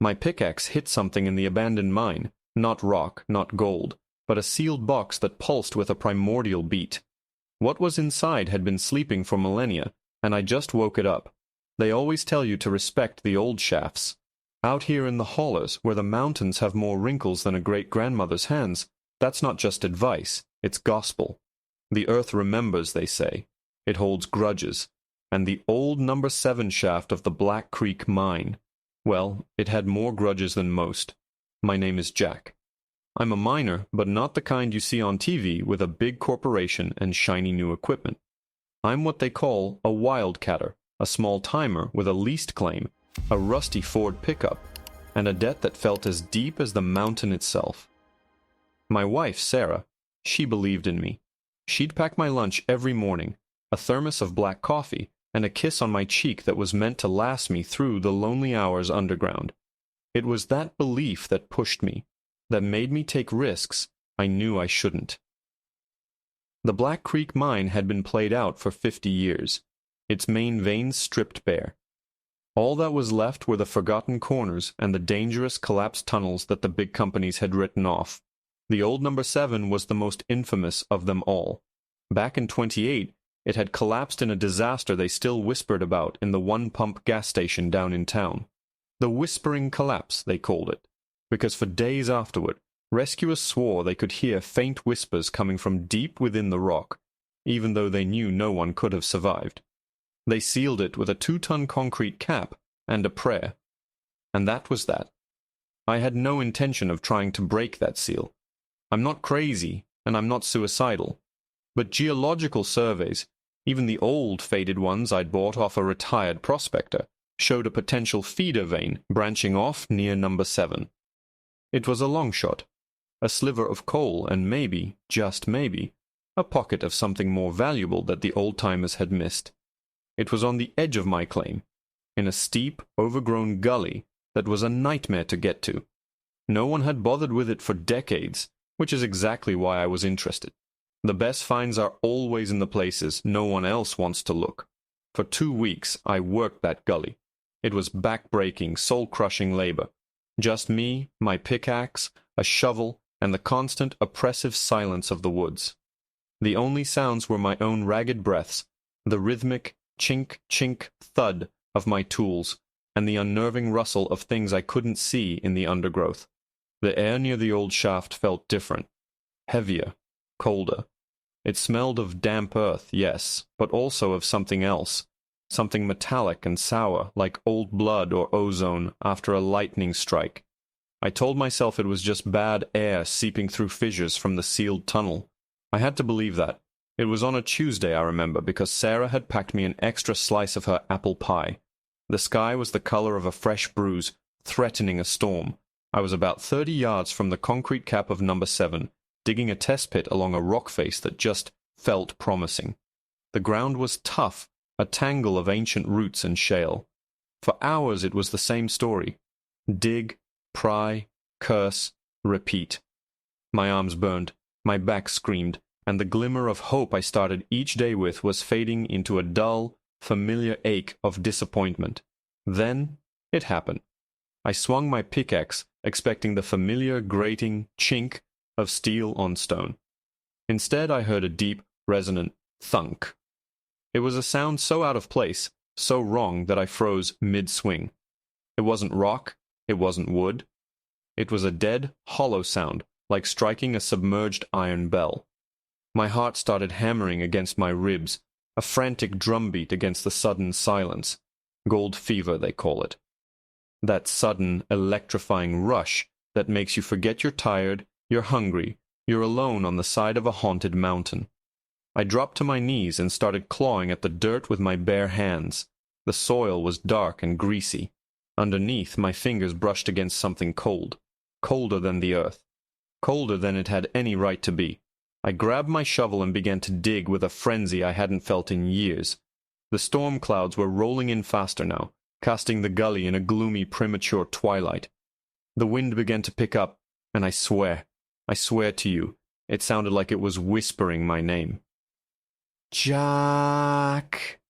My pickaxe hit something in the abandoned mine, not rock, not gold, but a sealed box that pulsed with a primordial beat. What was inside had been sleeping for millennia, and I just woke it up. They always tell you to respect the old shafts. Out here in the hollers, where the mountains have more wrinkles than a great-grandmother's hands, that's not just advice, it's gospel. The earth remembers, they say. It holds grudges. And the old number 7 shaft of the Black Creek mine, well, it had more grudges than most. My name is Jack. I'm a miner, but not the kind you see on TV with a big corporation and shiny new equipment. I'm what they call a wildcatter, a small timer with a leased claim, a rusty Ford pickup, and a debt that felt as deep as the mountain itself. My wife, Sarah, she believed in me. She'd pack my lunch every morning, a thermos of black coffee, and a kiss on my cheek that was meant to last me through the lonely hours underground. It was that belief that pushed me, that made me take risks I knew I shouldn't. The Black Creek mine had been played out for 50 years, its main veins stripped bare. All that was left were the forgotten corners and the dangerous collapsed tunnels that the big companies had written off. The old number 7 was the most infamous of them all. Back in 28, it had collapsed in a disaster they still whispered about in the one-pump gas station down in town. The Whispering Collapse, they called it, because for days afterward, rescuers swore they could hear faint whispers coming from deep within the rock, even though they knew no one could have survived. They sealed it with a 2-ton concrete cap and a prayer. And that was that. I had no intention of trying to break that seal. I'm not crazy, and I'm not suicidal. But geological surveys, even the old faded ones I'd bought off a retired prospector, showed a potential feeder vein branching off near number 7. It was a long shot, a sliver of coal, and maybe, just maybe, a pocket of something more valuable that the old-timers had missed. It was on the edge of my claim, in a steep, overgrown gully that was a nightmare to get to. No one had bothered with it for decades, which is exactly why I was interested. The best finds are always in the places no one else wants to look. For 2 weeks, I worked that gully. It was back-breaking, soul-crushing labor. Just me, my pickaxe, a shovel, and the constant, oppressive silence of the woods. The only sounds were my own ragged breaths, the rhythmic chink, chink, thud of my tools, and the unnerving rustle of things I couldn't see in the undergrowth. The air near the old shaft felt different, heavier, colder. It smelled of damp earth, yes, but also of something else, something metallic and sour, like old blood or ozone after a lightning strike. I told myself it was just bad air seeping through fissures from the sealed tunnel. I had to believe that. It was on a Tuesday, I remember, because Sarah had packed me an extra slice of her apple pie. The sky was the color of a fresh bruise, threatening a storm. I was about 30 yards from the concrete cap of number 7, digging a test pit along a rock face that just felt promising. The ground was tough, a tangle of ancient roots and shale. For hours it was the same story. Dig, pry, curse, repeat. My arms burned, my back screamed, and the glimmer of hope I started each day with was fading into a dull, familiar ache of disappointment. Then it happened. I swung my pickaxe, expecting the familiar grating chink of steel on stone. Instead, I heard a deep, resonant thunk. It was a sound so out of place, so wrong that I froze mid-swing. It wasn't rock, it wasn't wood. It was a dead, hollow sound, like striking a submerged iron bell. My heart started hammering against my ribs, a frantic drumbeat against the sudden silence. Gold fever, they call it. That sudden, electrifying rush that makes you forget you're tired, you're hungry, you're alone on the side of a haunted mountain. I dropped to my knees and started clawing at the dirt with my bare hands. The soil was dark and greasy. Underneath, my fingers brushed against something cold, colder than the earth, colder than it had any right to be. I grabbed my shovel and began to dig with a frenzy I hadn't felt in years. The storm clouds were rolling in faster now, casting the gully in a gloomy, premature twilight. The wind began to pick up, and I swear to you, it sounded like it was whispering my name. Jack!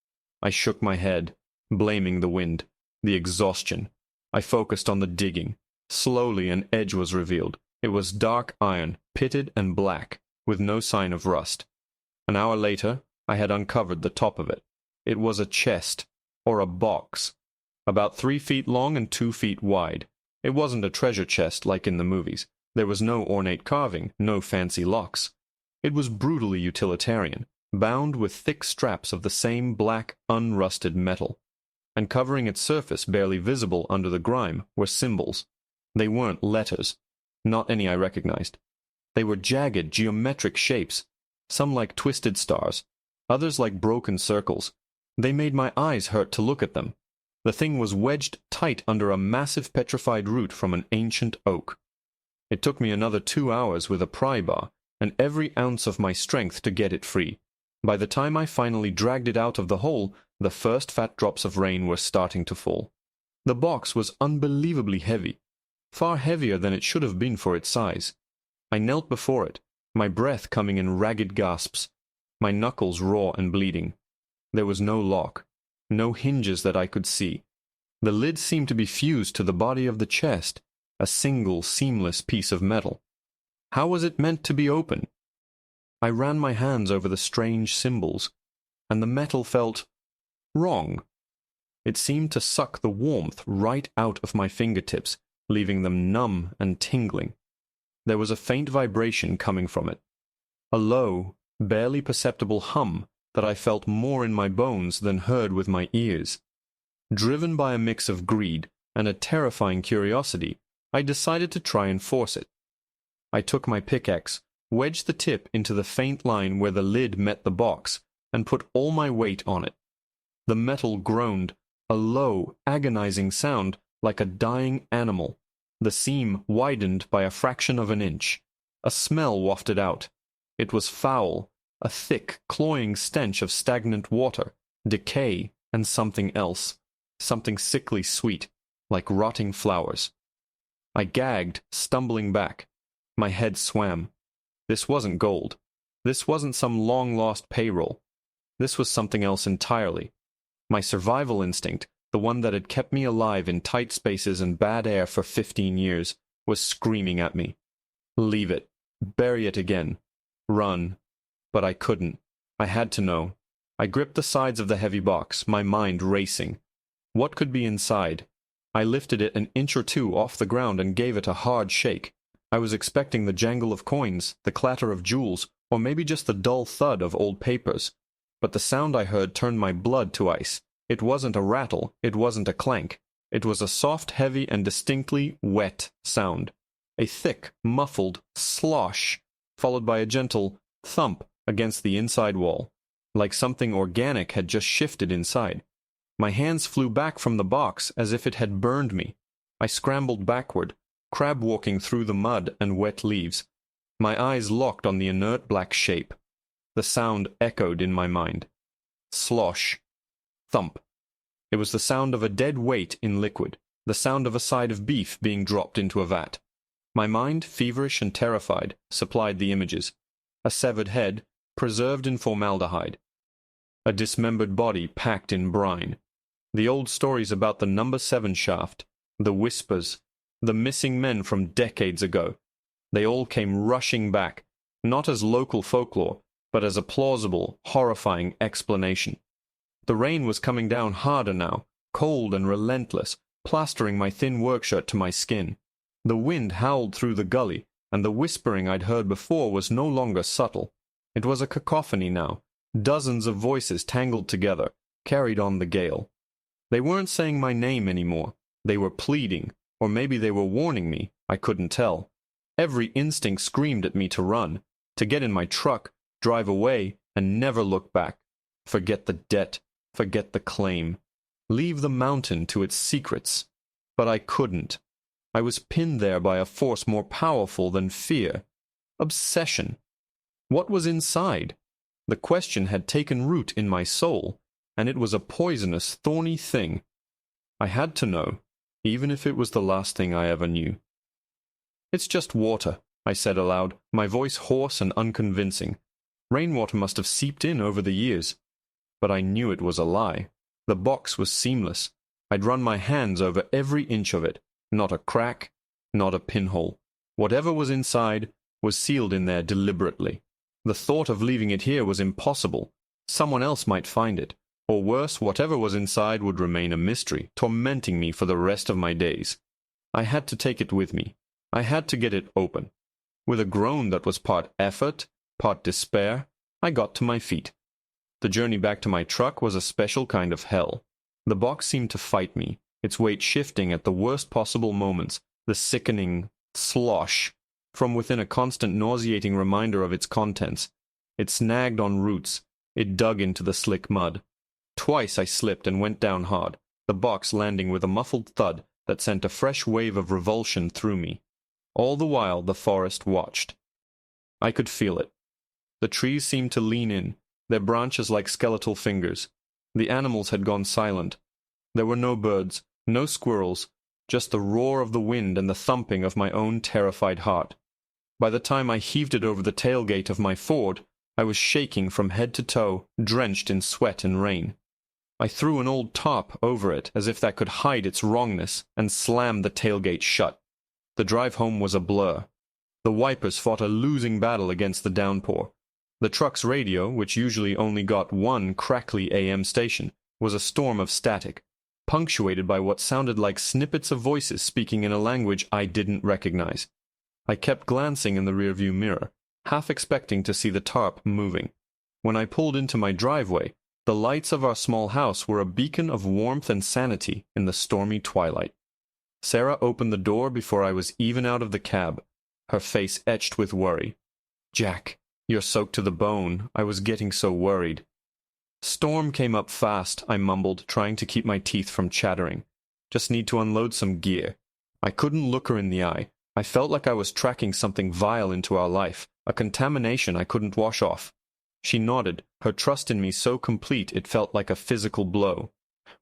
I shook my head, blaming the wind, the exhaustion. I focused on the digging. Slowly an edge was revealed. It was dark iron, pitted and black, with no sign of rust. An hour later, I had uncovered the top of it. It was a chest, or a box, about 3 feet long and 2 feet wide. It wasn't a treasure chest like in the movies. There was no ornate carving, no fancy locks. It was brutally utilitarian, bound with thick straps of the same black, unrusted metal. And covering its surface, barely visible under the grime, were symbols. They weren't letters, not any I recognized. They were jagged, geometric shapes, some like twisted stars, others like broken circles. They made my eyes hurt to look at them. The thing was wedged tight under a massive petrified root from an ancient oak. It took me another 2 hours with a pry bar, and every ounce of my strength to get it free. By the time I finally dragged it out of the hole, the first fat drops of rain were starting to fall. The box was unbelievably heavy, far heavier than it should have been for its size. I knelt before it, my breath coming in ragged gasps, my knuckles raw and bleeding. There was no lock, no hinges that I could see. The lid seemed to be fused to the body of the chest, a single seamless piece of metal. How was it meant to be open? I ran my hands over the strange symbols, and the metal felt wrong. It seemed to suck the warmth right out of my fingertips, leaving them numb and tingling. There was a faint vibration coming from it, a low, barely perceptible hum that I felt more in my bones than heard with my ears. Driven by a mix of greed and a terrifying curiosity, I decided to try and force it. I took my pickaxe, wedged the tip into the faint line where the lid met the box, and put all my weight on it. The metal groaned, a low, agonizing sound like a dying animal. The seam widened by a fraction of an inch. A smell wafted out. It was foul, a thick, cloying stench of stagnant water, decay, and something else, something sickly sweet, like rotting flowers. I gagged, stumbling back. My head swam. This wasn't gold. This wasn't some long-lost payroll. This was something else entirely. My survival instinct, the one that had kept me alive in tight spaces and bad air for 15 years, was screaming at me. Leave it. Bury it again. Run. But I couldn't. I had to know. I gripped the sides of the heavy box, my mind racing. What could be inside? I lifted it an inch or two off the ground and gave it a hard shake. I was expecting the jangle of coins, the clatter of jewels, or maybe just the dull thud of old papers. But the sound I heard turned my blood to ice. It wasn't a rattle, it wasn't a clank. It was a soft, heavy, and distinctly wet sound. A thick, muffled slosh, followed by a gentle thump against the inside wall, like something organic had just shifted inside. My hands flew back from the box as if it had burned me. I scrambled backward, crab-walking through the mud and wet leaves. My eyes locked on the inert black shape. The sound echoed in my mind. Slosh. Thump. It was the sound of a dead weight in liquid, the sound of a side of beef being dropped into a vat. My mind, feverish and terrified, supplied the images. A severed head, preserved in formaldehyde. A dismembered body packed in brine. The old stories about the number 7 shaft, the whispers, the missing men from decades ago. They all came rushing back, not as local folklore, but as a plausible, horrifying explanation. The rain was coming down harder now, cold and relentless, plastering my thin workshirt to my skin. The wind howled through the gully, and the whispering I'd heard before was no longer subtle. It was a cacophony now, dozens of voices tangled together, carried on the gale. They weren't saying my name anymore. They were pleading, or maybe they were warning me, I couldn't tell. Every instinct screamed at me to run, to get in my truck, drive away, and never look back. Forget the debt, forget the claim. Leave the mountain to its secrets. But I couldn't. I was pinned there by a force more powerful than fear. Obsession. What was inside? The question had taken root in my soul, and it was a poisonous, thorny thing. I had to know, even if it was the last thing I ever knew. "It's just water," I said aloud, my voice hoarse and unconvincing. Rainwater must have seeped in over the years. But I knew it was a lie. The box was seamless. I'd run my hands over every inch of it. Not a crack, not a pinhole. Whatever was inside was sealed in there deliberately. The thought of leaving it here was impossible. Someone else might find it. Or worse, whatever was inside would remain a mystery, tormenting me for the rest of my days. I had to take it with me. I had to get it open. With a groan that was part effort, part despair, I got to my feet. The journey back to my truck was a special kind of hell. The box seemed to fight me, its weight shifting at the worst possible moments, the sickening slosh from within a constant nauseating reminder of its contents. It snagged on roots. It dug into the slick mud. Twice I slipped and went down hard, the box landing with a muffled thud that sent a fresh wave of revulsion through me. All the while the forest watched. I could feel it. The trees seemed to lean in, their branches like skeletal fingers. The animals had gone silent. There were no birds, no squirrels, just the roar of the wind and the thumping of my own terrified heart. By the time I heaved it over the tailgate of my Ford, I was shaking from head to toe, drenched in sweat and rain. I threw an old tarp over it as if that could hide its wrongness, and slammed the tailgate shut. The drive home was a blur. The wipers fought a losing battle against the downpour. The truck's radio, which usually only got one crackly AM station, was a storm of static, punctuated by what sounded like snippets of voices speaking in a language I didn't recognize. I kept glancing in the rearview mirror, half expecting to see the tarp moving. When I pulled into my driveway, the lights of our small house were a beacon of warmth and sanity in the stormy twilight. Sarah opened the door before I was even out of the cab, her face etched with worry. "Jack, you're soaked to the bone. I was getting so worried." "Storm came up fast," I mumbled, trying to keep my teeth from chattering. "Just need to unload some gear." I couldn't look her in the eye. I felt like I was tracking something vile into our life, a contamination I couldn't wash off. She nodded, her trust in me so complete it felt like a physical blow.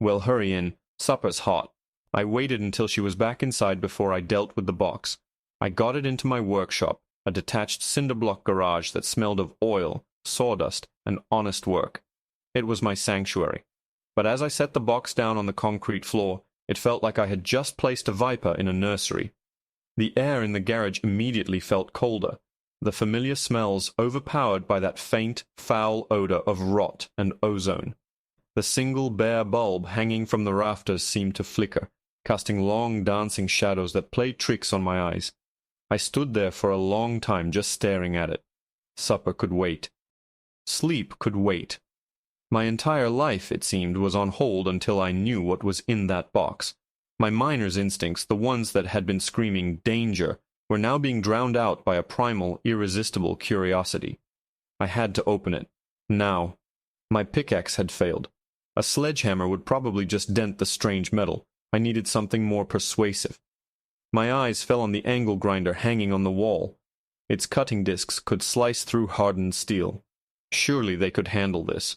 "Well, hurry in. Supper's hot." I waited until she was back inside before I dealt with the box. I got it into my workshop, a detached cinder-block garage that smelled of oil, sawdust, and honest work. It was my sanctuary. But as I set the box down on the concrete floor, it felt like I had just placed a viper in a nursery. The air in the garage immediately felt colder, the familiar smells overpowered by that faint, foul odor of rot and ozone. The single bare bulb hanging from the rafters seemed to flicker, casting long dancing shadows that played tricks on my eyes. I stood there for a long time just staring at it. Supper could wait. Sleep could wait. My entire life, it seemed, was on hold until I knew what was in that box. My miner's instincts, the ones that had been screaming danger, were now being drowned out by a primal, irresistible curiosity. I had to open it. Now. My pickaxe had failed. A sledgehammer would probably just dent the strange metal. I needed something more persuasive. My eyes fell on the angle grinder hanging on the wall. Its cutting discs could slice through hardened steel. Surely they could handle this.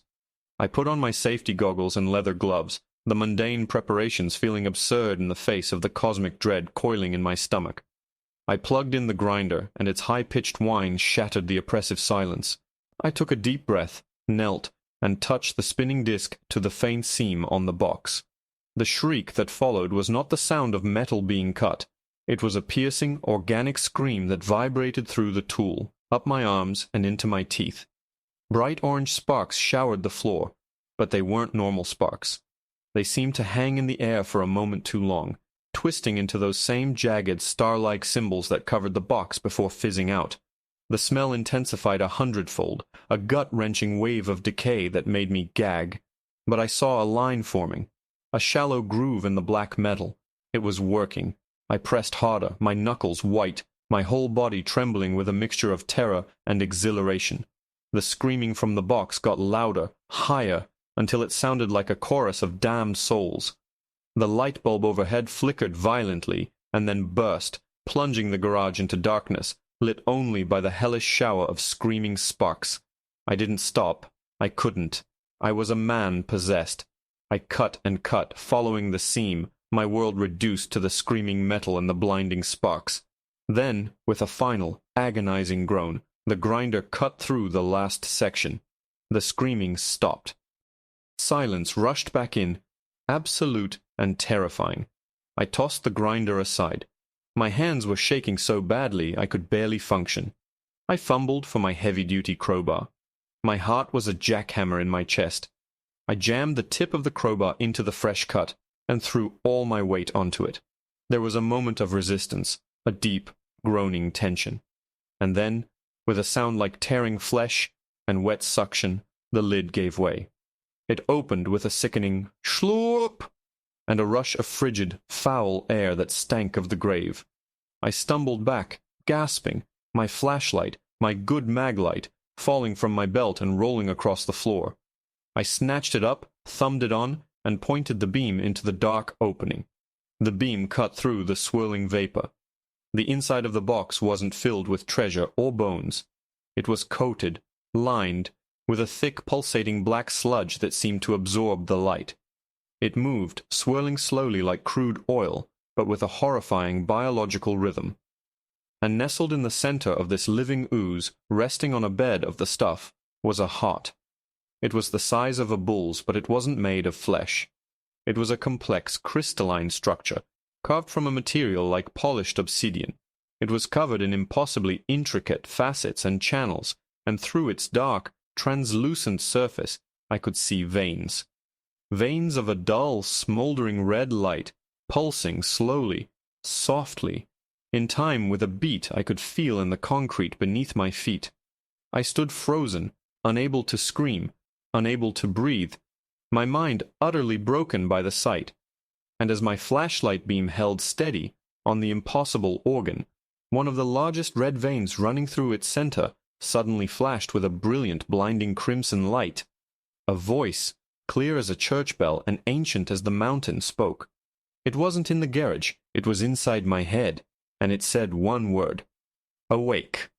I put on my safety goggles and leather gloves, the mundane preparations feeling absurd in the face of the cosmic dread coiling in my stomach. I plugged in the grinder, and its high-pitched whine shattered the oppressive silence. I took a deep breath, knelt, and touched the spinning disc to the faint seam on the box. The shriek that followed was not the sound of metal being cut. It was a piercing, organic scream that vibrated through the tool, up my arms and into my teeth. Bright orange sparks showered the floor, but they weren't normal sparks. They seemed to hang in the air for a moment too long, twisting into those same jagged, star-like symbols that covered the box before fizzing out. The smell intensified 100-fold, a gut-wrenching wave of decay that made me gag. But I saw a line forming, a shallow groove in the black metal. It was working. I pressed harder, my knuckles white, my whole body trembling with a mixture of terror and exhilaration. The screaming from the box got louder, higher, until it sounded like a chorus of damned souls. The light bulb overhead flickered violently, and then burst, plunging the garage into darkness, lit only by the hellish shower of screaming sparks. I didn't stop. I couldn't. I was a man possessed. I cut and cut, following the seam, my world reduced to the screaming metal and the blinding sparks. Then, with a final, agonizing groan, the grinder cut through the last section. The screaming stopped. Silence rushed back in. Absolute, and terrifying. I tossed the grinder aside. My hands were shaking so badly I could barely function. I fumbled for my heavy-duty crowbar. My heart was a jackhammer in my chest. I jammed the tip of the crowbar into the fresh cut and threw all my weight onto it. There was a moment of resistance, a deep, groaning tension. And then, with a sound like tearing flesh and wet suction, the lid gave way. It opened with a sickening "Schloop!" and a rush of frigid, foul air that stank of the grave. I stumbled back, gasping, my flashlight, my good maglite, falling from my belt and rolling across the floor. I snatched it up, thumbed it on, and pointed the beam into the dark opening. The beam cut through the swirling vapor. The inside of the box wasn't filled with treasure or bones. It was coated, lined, with a thick pulsating black sludge that seemed to absorb the light. It moved, swirling slowly like crude oil, but with a horrifying biological rhythm. And nestled in the center of this living ooze, resting on a bed of the stuff, was a heart. It was the size of a bull's, but it wasn't made of flesh. It was a complex, crystalline structure, carved from a material like polished obsidian. It was covered in impossibly intricate facets and channels, and through its dark, translucent surface I could see veins. Veins of a dull, smoldering red light, pulsing slowly, softly. In time, with a beat I could feel in the concrete beneath my feet. I stood frozen, unable to scream, unable to breathe, my mind utterly broken by the sight. And as my flashlight beam held steady on the impossible organ, one of the largest red veins running through its center suddenly flashed with a brilliant, blinding crimson light. A voice, clear as a church bell and ancient as the mountain, spoke. It wasn't in the garage, it was inside my head, and it said one word: "Awake."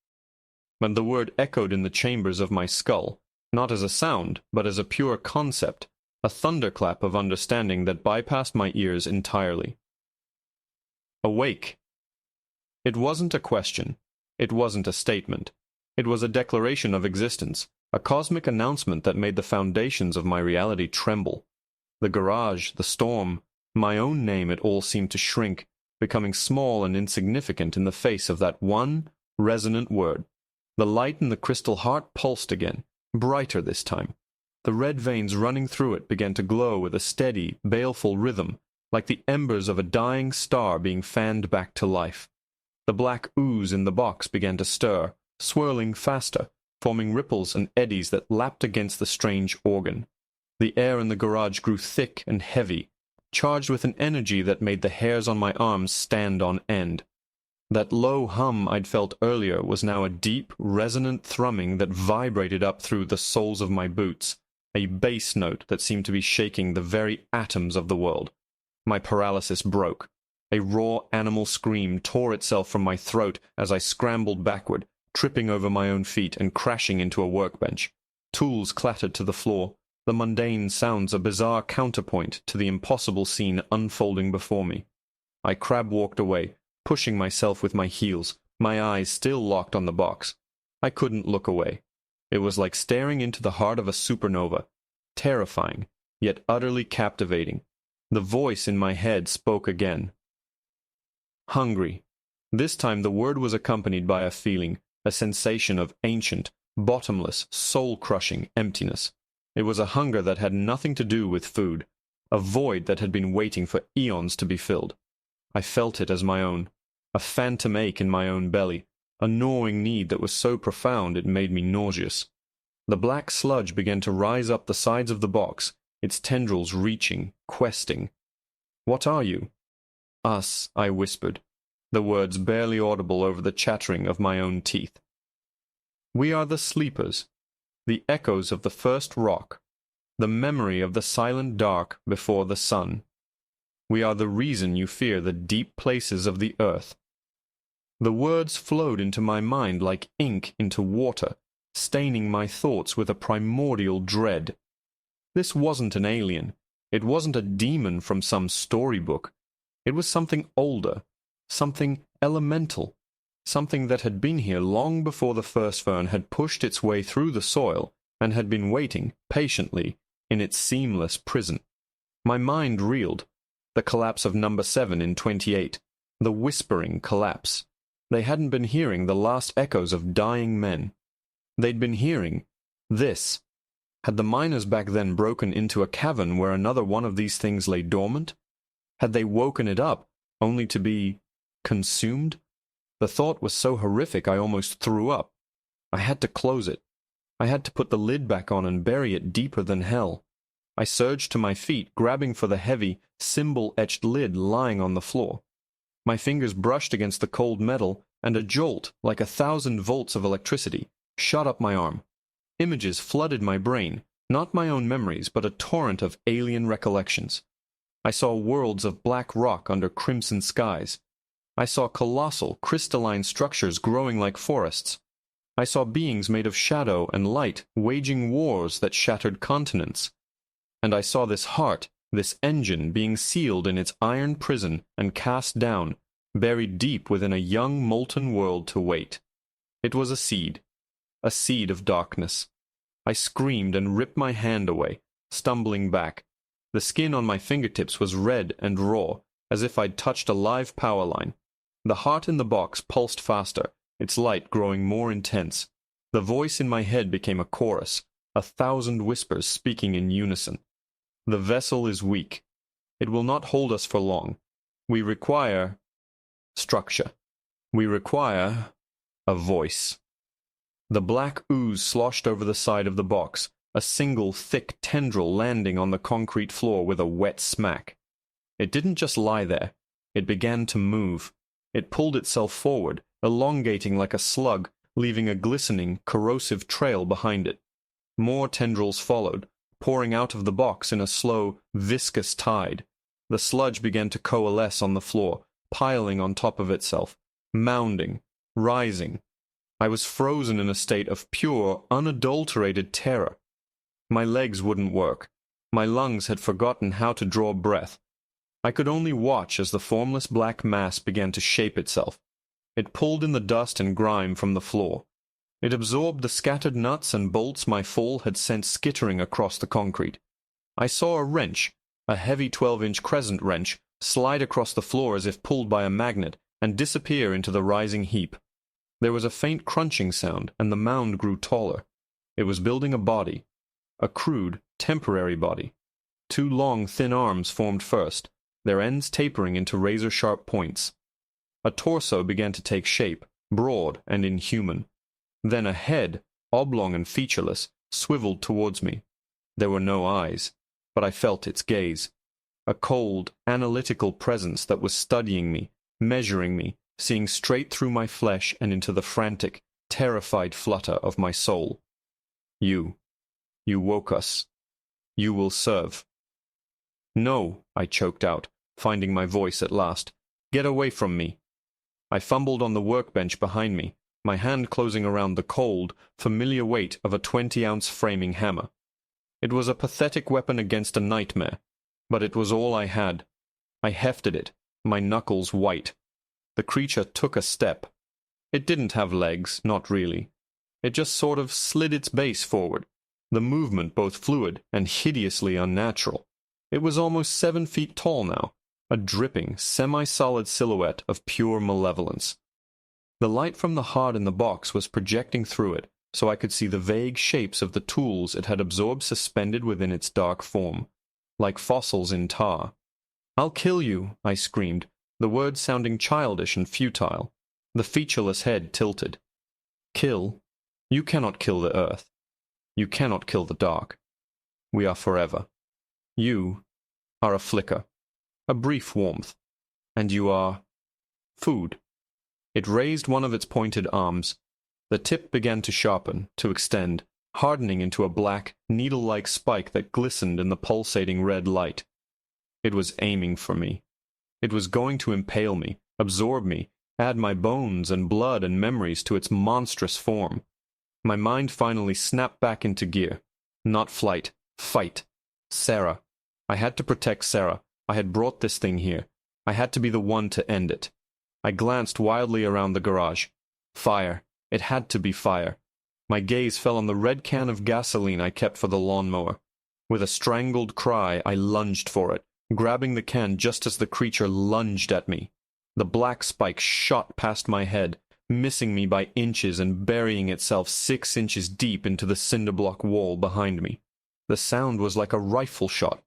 And the word echoed in the chambers of my skull, not as a sound, but as a pure concept, a thunderclap of understanding that bypassed my ears entirely. Awake. It wasn't a question. It wasn't a statement. It was a declaration of existence, a cosmic announcement that made the foundations of my reality tremble. The garage, the storm, my own name, it all seemed to shrink, becoming small and insignificant in the face of that one resonant word. The light in the crystal heart pulsed again, brighter this time. The red veins running through it began to glow with a steady, baleful rhythm, like the embers of a dying star being fanned back to life. The black ooze in the box began to stir, swirling faster, forming ripples and eddies that lapped against the strange organ. The air in the garage grew thick and heavy, charged with an energy that made the hairs on my arms stand on end. That low hum I'd felt earlier was now a deep, resonant thrumming that vibrated up through the soles of my boots, a bass note that seemed to be shaking the very atoms of the world. My paralysis broke. A raw animal scream tore itself from my throat as I scrambled backward, tripping over my own feet and crashing into a workbench. Tools clattered to the floor, the mundane sounds a bizarre counterpoint to the impossible scene unfolding before me. I crab-walked away, pushing myself with my heels, my eyes still locked on the box. I couldn't look away. It was like staring into the heart of a supernova, terrifying, yet utterly captivating. The voice in my head spoke again. Hungry. This time the word was accompanied by a feeling, a sensation of ancient, bottomless, soul-crushing emptiness. It was a hunger that had nothing to do with food, a void that had been waiting for eons to be filled. I felt it as my own, a phantom ache in my own belly, a gnawing need that was so profound it made me nauseous. The black sludge began to rise up the sides of the box, its tendrils reaching, questing. "What are you?" "Us," I whispered, the words barely audible over the chattering of my own teeth. "We are the sleepers, the echoes of the first rock, the memory of the silent dark before the sun. We are the reason you fear the deep places of the earth." The words flowed into my mind like ink into water, staining my thoughts with a primordial dread. This wasn't an alien. It wasn't a demon from some storybook. It was something older, something elemental, something that had been here long before the first fern had pushed its way through the soil and had been waiting, patiently, in its seamless prison. My mind reeled. The collapse of number 7 in 28. The whispering collapse. They hadn't been hearing the last echoes of dying men. They'd been hearing this. Had the miners back then broken into a cavern where another one of these things lay dormant? Had they woken it up, only to be consumed? The thought was so horrific I almost threw up. I had to close it. I had to put the lid back on and bury it deeper than hell. I surged to my feet, grabbing for the heavy, symbol-etched lid lying on the floor. My fingers brushed against the cold metal, and a jolt, like 1,000 volts of electricity, shot up my arm. Images flooded my brain, not my own memories, but a torrent of alien recollections. I saw worlds of black rock under crimson skies. I saw colossal, crystalline structures growing like forests. I saw beings made of shadow and light waging wars that shattered continents. And I saw this heart, this engine, being sealed in its iron prison and cast down, buried deep within a young molten world to wait. It was a seed of darkness. I screamed and ripped my hand away, stumbling back. The skin on my fingertips was red and raw, as if I'd touched a live power line. The heart in the box pulsed faster, its light growing more intense. The voice in my head became a chorus, 1,000 whispers speaking in unison. The vessel is weak. It will not hold us for long. We require structure. We require a voice. The black ooze sloshed over the side of the box, a single thick tendril landing on the concrete floor with a wet smack. It didn't just lie there. It began to move. It pulled itself forward, elongating like a slug, leaving a glistening, corrosive trail behind it. More tendrils followed, pouring out of the box in a slow, viscous tide. The sludge began to coalesce on the floor, piling on top of itself, mounding, rising. I was frozen in a state of pure, unadulterated terror. My legs wouldn't work. My lungs had forgotten how to draw breath. I could only watch as the formless black mass began to shape itself. It pulled in the dust and grime from the floor. It absorbed the scattered nuts and bolts my fall had sent skittering across the concrete. I saw a wrench, a heavy 12-inch crescent wrench, slide across the floor as if pulled by a magnet and disappear into the rising heap. There was a faint crunching sound, and the mound grew taller. It was building a body, a crude, temporary body. 2 long, thin arms formed first, their ends tapering into razor-sharp points. A torso began to take shape, broad and inhuman. Then a head, oblong and featureless, swiveled towards me. There were no eyes, but I felt its gaze. A cold, analytical presence that was studying me, measuring me, seeing straight through my flesh and into the frantic, terrified flutter of my soul. You woke us. You will serve. No, I choked out, finding my voice at last. Get away from me. I fumbled on the workbench behind me, my hand closing around the cold, familiar weight of a 20-ounce framing hammer. It was a pathetic weapon against a nightmare, but it was all I had. I hefted it, my knuckles white. The creature took a step. It didn't have legs, not really. It just sort of slid its base forward, the movement both fluid and hideously unnatural. It was almost 7 feet tall now, a dripping, semi-solid silhouette of pure malevolence. The light from the heart in the box was projecting through it, so I could see the vague shapes of the tools it had absorbed suspended within its dark form, like fossils in tar. "I'll kill you," I screamed, the words sounding childish and futile. The featureless head tilted. "Kill? You cannot kill the earth. You cannot kill the dark. We are forever. You are a flicker, a brief warmth, and you are food." It raised one of its pointed arms. The tip began to sharpen, to extend, hardening into a black, needle-like spike that glistened in the pulsating red light. It was aiming for me. It was going to impale me, absorb me, add my bones and blood and memories to its monstrous form. My mind finally snapped back into gear. Not flight. Fight. Sarah. I had to protect Sarah. I had brought this thing here. I had to be the one to end it. I glanced wildly around the garage. Fire. It had to be fire. My gaze fell on the red can of gasoline I kept for the lawnmower. With a strangled cry, I lunged for it, grabbing the can just as the creature lunged at me. The black spike shot past my head, missing me by inches and burying itself 6 inches deep into the cinder-block wall behind me. The sound was like a rifle shot.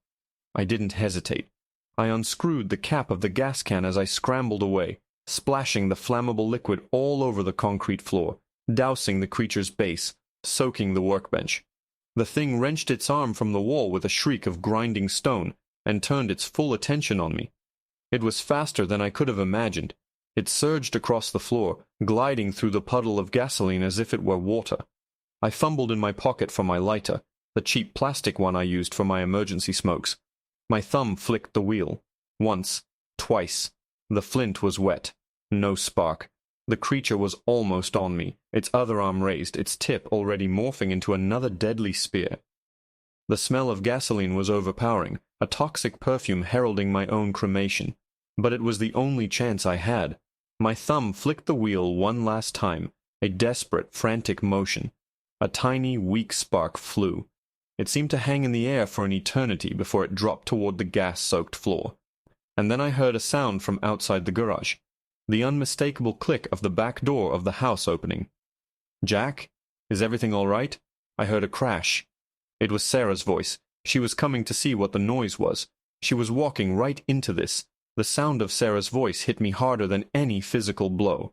I didn't hesitate. I unscrewed the cap of the gas can as I scrambled away, splashing the flammable liquid all over the concrete floor, dousing the creature's base, soaking the workbench. The thing wrenched its arm from the wall with a shriek of grinding stone and turned its full attention on me. It was faster than I could have imagined. It surged across the floor, gliding through the puddle of gasoline as if it were water. I fumbled in my pocket for my lighter, the cheap plastic one I used for my emergency smokes. My thumb flicked the wheel. Once, twice. The flint was wet. No spark. The creature was almost on me, its other arm raised, its tip already morphing into another deadly spear. The smell of gasoline was overpowering, a toxic perfume heralding my own cremation. But it was the only chance I had. My thumb flicked the wheel one last time, a desperate, frantic motion. A tiny, weak spark flew. It seemed to hang in the air for an eternity before it dropped toward the gas-soaked floor. And then I heard a sound from outside the garage, the unmistakable click of the back door of the house opening. "Jack? Is everything all right?" I heard a crash. It was Sarah's voice. She was coming to see what the noise was. She was walking right into this. The sound of Sarah's voice hit me harder than any physical blow.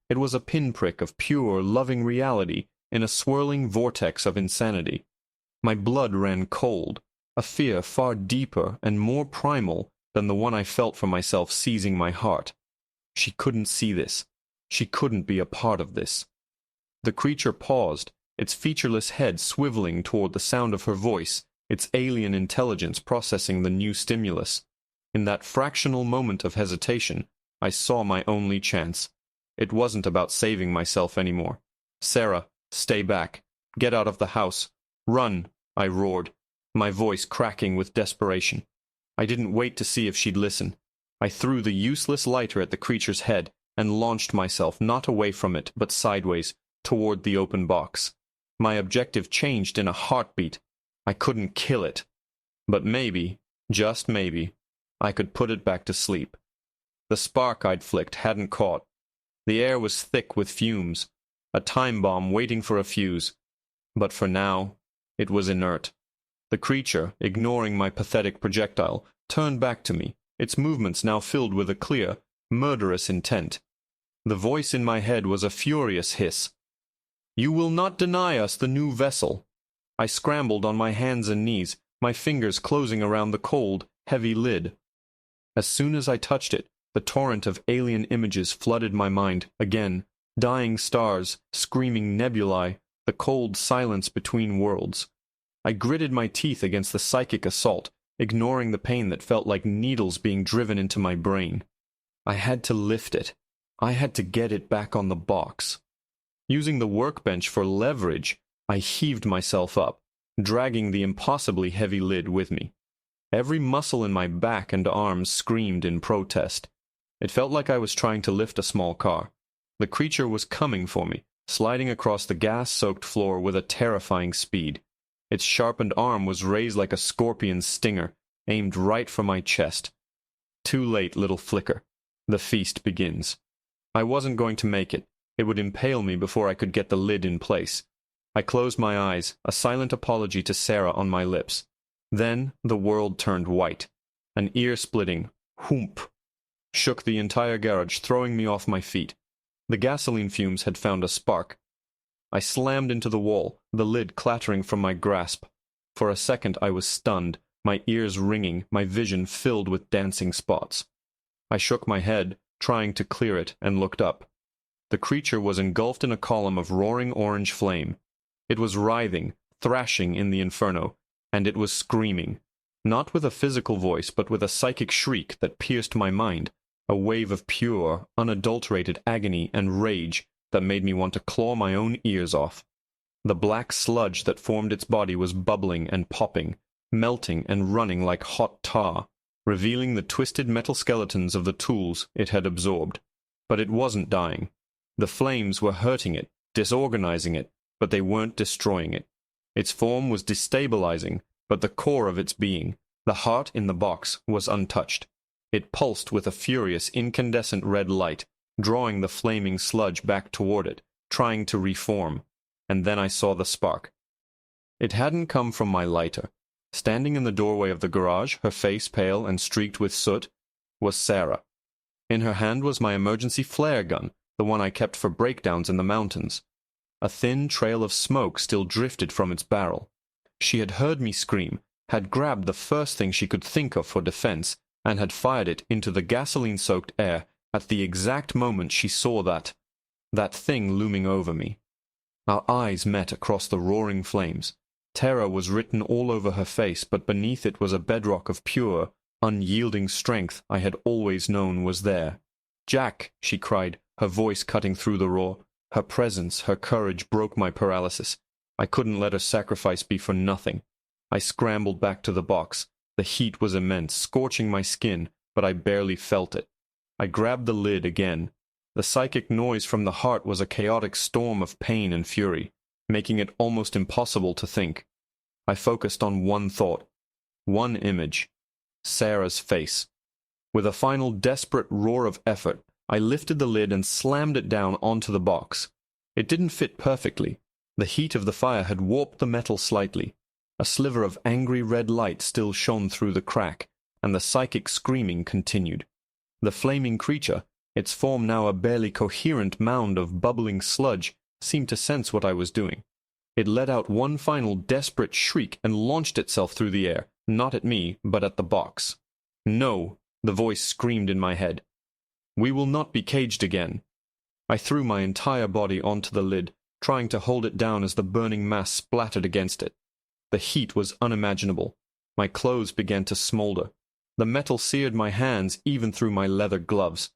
It was a pinprick of pure, loving reality in a swirling vortex of insanity. My blood ran cold, a fear far deeper and more primal than the one I felt for myself seizing my heart. She couldn't see this. She couldn't be a part of this. The creature paused, its featureless head swiveling toward the sound of her voice, its alien intelligence processing the new stimulus. In that fractional moment of hesitation, I saw my only chance. It wasn't about saving myself anymore. "Sarah, stay back. Get out of the house. Run," I roared, my voice cracking with desperation. I didn't wait to see if she'd listen. I threw the useless lighter at the creature's head and launched myself not away from it, but sideways, toward the open box. My objective changed in a heartbeat. I couldn't kill it. But maybe, just maybe, I could put it back to sleep. The spark I'd flicked hadn't caught. The air was thick with fumes, a time bomb waiting for a fuse. But for now, it was inert. The creature, ignoring my pathetic projectile, turned back to me, its movements now filled with a clear, murderous intent. The voice in my head was a furious hiss. "You will not deny us the new vessel." I scrambled on my hands and knees, my fingers closing around the cold, heavy lid. As soon as I touched it, the torrent of alien images flooded my mind again, dying stars, screaming nebulae, the cold silence between worlds. I gritted my teeth against the psychic assault, ignoring the pain that felt like needles being driven into my brain. I had to lift it. I had to get it back on the box. Using the workbench for leverage, I heaved myself up, dragging the impossibly heavy lid with me. Every muscle in my back and arms screamed in protest. It felt like I was trying to lift a small car. The creature was coming for me, sliding across the gas-soaked floor with a terrifying speed. Its sharpened arm was raised like a scorpion's stinger, aimed right for my chest. Too late, little flicker. The feast begins. I wasn't going to make it. It would impale me before I could get the lid in place. I closed my eyes, a silent apology to Sarah on my lips. Then the world turned white. An ear-splitting whoomp shook the entire garage, throwing me off my feet. The gasoline fumes had found a spark. I slammed into the wall, the lid clattering from my grasp. For a second I was stunned, my ears ringing, my vision filled with dancing spots. I shook my head, trying to clear it, and looked up. The creature was engulfed in a column of roaring orange flame. It was writhing, thrashing in the inferno, and it was screaming, not with a physical voice, but with a psychic shriek that pierced my mind, a wave of pure, unadulterated agony and rage that made me want to claw my own ears off. The black sludge that formed its body was bubbling and popping, melting and running like hot tar, revealing the twisted metal skeletons of the tools it had absorbed. But it wasn't dying. The flames were hurting it, disorganizing it, but they weren't destroying it. Its form was destabilizing, but the core of its being, The heart in the box was untouched. It pulsed with a furious, incandescent red light, drawing the flaming sludge back toward it, trying to reform. And then I saw the spark. It hadn't come from my lighter. Standing in the doorway of the garage, her face pale and streaked with soot, was Sarah. In her hand was my emergency flare gun, the one I kept for breakdowns in the mountains. A thin trail of smoke still drifted from its barrel. She had heard me scream, had grabbed the first thing she could think of for defense, and had fired it into the gasoline-soaked air at the exact moment she saw that thing looming over me. Our eyes met across the roaring flames. Terror was written all over her face, but beneath it was a bedrock of pure, unyielding strength I had always known was there. "Jack!" she cried, her voice cutting through the roar. Her presence, her courage broke my paralysis. I couldn't let her sacrifice be for nothing. I scrambled back to the box. The heat was immense, scorching my skin, but I barely felt it. I grabbed the lid again. The psychic noise from the heart was a chaotic storm of pain and fury, making it almost impossible to think. I focused on one thought, one image: Sarah's face. With a final desperate roar of effort, I lifted the lid and slammed it down onto the box. It didn't fit perfectly. The heat of the fire had warped the metal slightly. A sliver of angry red light still shone through the crack, and the psychic screaming continued. The flaming creature, its form now a barely coherent mound of bubbling sludge, seemed to sense what I was doing. It let out one final desperate shriek and launched itself through the air, not at me, but at the box. "No!" the voice screamed in my head. "We will not be caged again." I threw my entire body onto the lid, trying to hold it down as the burning mass splattered against it. The heat was unimaginable. My clothes began to smolder. The metal seared my hands even through my leather gloves.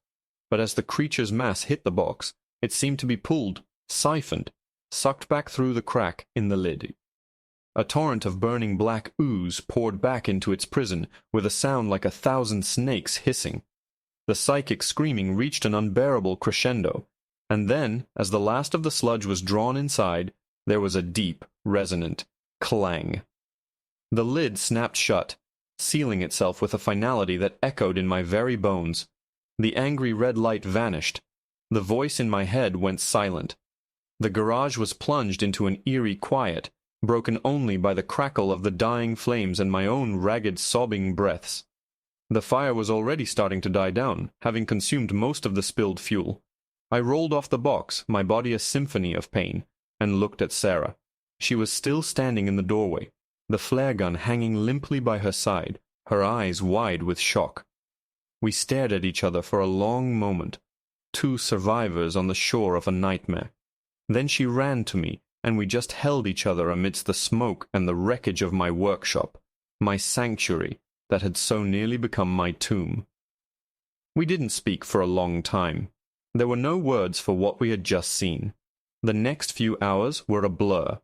But as the creature's mass hit the box, it seemed to be pulled, siphoned, sucked back through the crack in the lid. A torrent of burning black ooze poured back into its prison with a sound like 1,000 snakes hissing. The psychic screaming reached an unbearable crescendo, and then, as the last of the sludge was drawn inside, there was a deep, resonant clang. The lid snapped shut, sealing itself with a finality that echoed in my very bones. The angry red light vanished. The voice in my head went silent. The garage was plunged into an eerie quiet, broken only by the crackle of the dying flames and my own ragged sobbing breaths. The fire was already starting to die down, having consumed most of the spilled fuel. I rolled off the box, my body a symphony of pain, and looked at Sarah. She was still standing in the doorway, the flare gun hanging limply by her side, her eyes wide with shock. We stared at each other for a long moment, two survivors on the shore of a nightmare. Then she ran to me, and we just held each other amidst the smoke and the wreckage of my workshop, my sanctuary that had so nearly become my tomb. We didn't speak for a long time. There were no words for what we had just seen. The next few hours were a blur.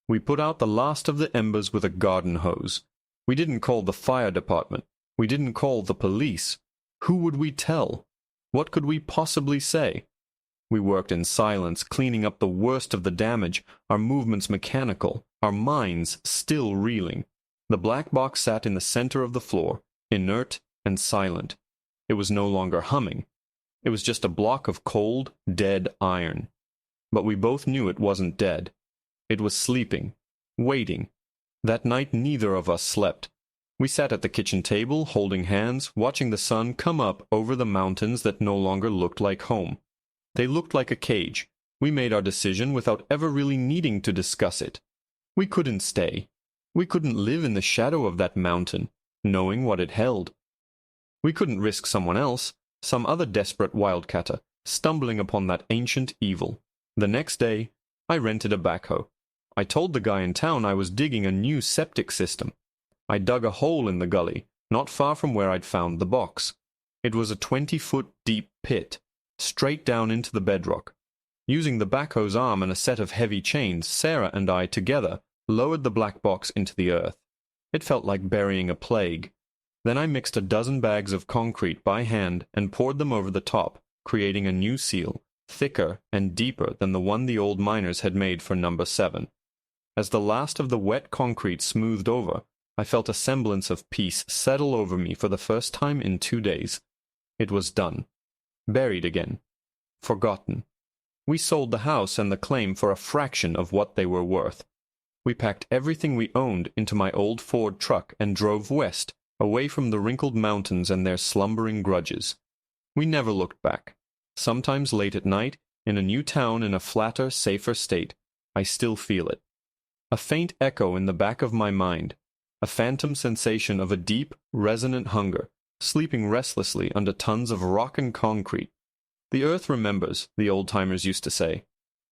We put out the last of the embers with a garden hose. We didn't call the fire department. We didn't call the police. Who would we tell? What could we possibly say? We worked in silence, cleaning up the worst of the damage, our movements mechanical, our minds still reeling. The black box sat in the center of the floor, inert and silent. It was no longer humming. It was just a block of cold, dead iron. But we both knew it wasn't dead. It was sleeping, waiting. That night neither of us slept. We sat at the kitchen table, holding hands, watching the sun come up over the mountains that no longer looked like home. They looked like a cage. We made our decision without ever really needing to discuss it. We couldn't stay. We couldn't live in the shadow of that mountain, knowing what it held. We couldn't risk someone else, some other desperate wildcatter, stumbling upon that ancient evil. The next day, I rented a backhoe. I told the guy in town I was digging a new septic system. I dug a hole in the gully, not far from where I'd found the box. It was a 20-foot deep pit, straight down into the bedrock. Using the backhoe's arm and a set of heavy chains, Sarah and I together lowered the black box into the earth. It felt like burying a plague. Then I mixed a dozen bags of concrete by hand and poured them over the top, creating a new seal, thicker and deeper than the one the old miners had made for number 7. As the last of the wet concrete smoothed over, I felt a semblance of peace settle over me for the first time in 2 days. It was done. Buried again. Forgotten. We sold the house and the claim for a fraction of what they were worth. We packed everything we owned into my old Ford truck and drove west, away from the wrinkled mountains and their slumbering grudges. We never looked back. Sometimes late at night, in a new town in a flatter, safer state, I still feel it. A faint echo in the back of my mind, a phantom sensation of a deep, resonant hunger, sleeping restlessly under tons of rock and concrete. The earth remembers, the old-timers used to say.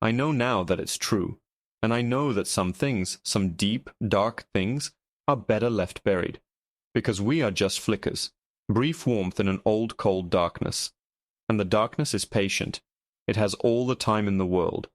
I know now that it's true, and I know that some things, some deep, dark things, are better left buried, because we are just flickers, brief warmth in an old, cold darkness. And the darkness is patient. It has all the time in the world.